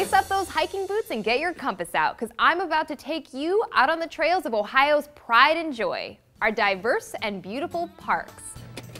Lace up those hiking boots and get your compass out, because I'm about to take you out on the trails of Ohio's pride and joy, our diverse and beautiful parks.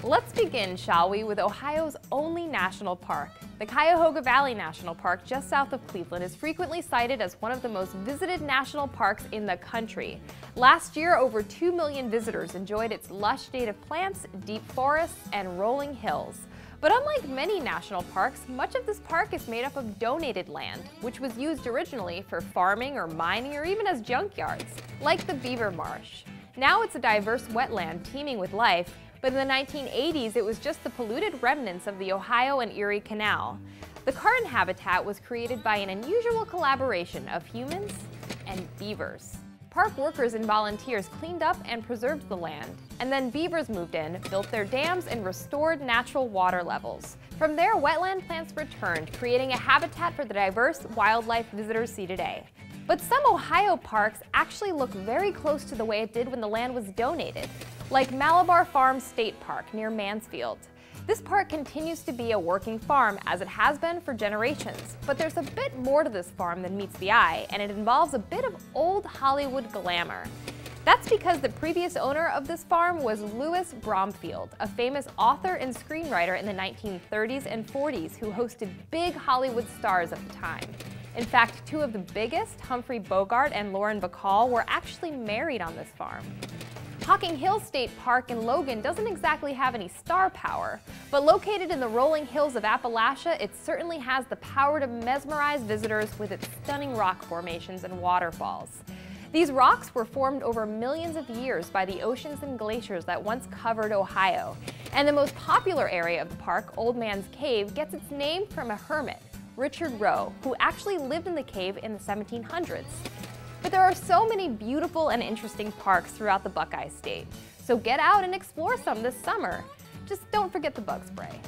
Let's begin, shall we, with Ohio's only national park. The Cuyahoga Valley National Park, just south of Cleveland, is frequently cited as one of the most visited national parks in the country. Last year, over 2 million visitors enjoyed its lush native plants, deep forests, and rolling hills. But unlike many national parks, much of this park is made up of donated land, which was used originally for farming or mining or even as junkyards, like the Beaver Marsh. Now it's a diverse wetland teeming with life, but in the 1980s it was just the polluted remnants of the Ohio and Erie Canal. The current habitat was created by an unusual collaboration of humans and beavers. Park workers and volunteers cleaned up and preserved the land, and then beavers moved in, built their dams, and restored natural water levels. From there, wetland plants returned, creating a habitat for the diverse wildlife visitors see today. But some Ohio parks actually look very close to the way it did when the land was donated, like Malabar Farm State Park near Mansfield. This park continues to be a working farm, as it has been for generations, but there's a bit more to this farm than meets the eye, and it involves a bit of old Hollywood glamour. That's because the previous owner of this farm was Louis Bromfield, a famous author and screenwriter in the 1930s and 40s who hosted big Hollywood stars at the time. In fact, two of the biggest, Humphrey Bogart and Lauren Bacall, were actually married on this farm. Hocking Hills State Park in Logan doesn't exactly have any star power, but located in the rolling hills of Appalachia, it certainly has the power to mesmerize visitors with its stunning rock formations and waterfalls. These rocks were formed over millions of years by the oceans and glaciers that once covered Ohio. And the most popular area of the park, Old Man's Cave, gets its name from a hermit, Richard Roe, who actually lived in the cave in the 1700s. But there are so many beautiful and interesting parks throughout the Buckeye State, so get out and explore some this summer. Just don't forget the bug spray.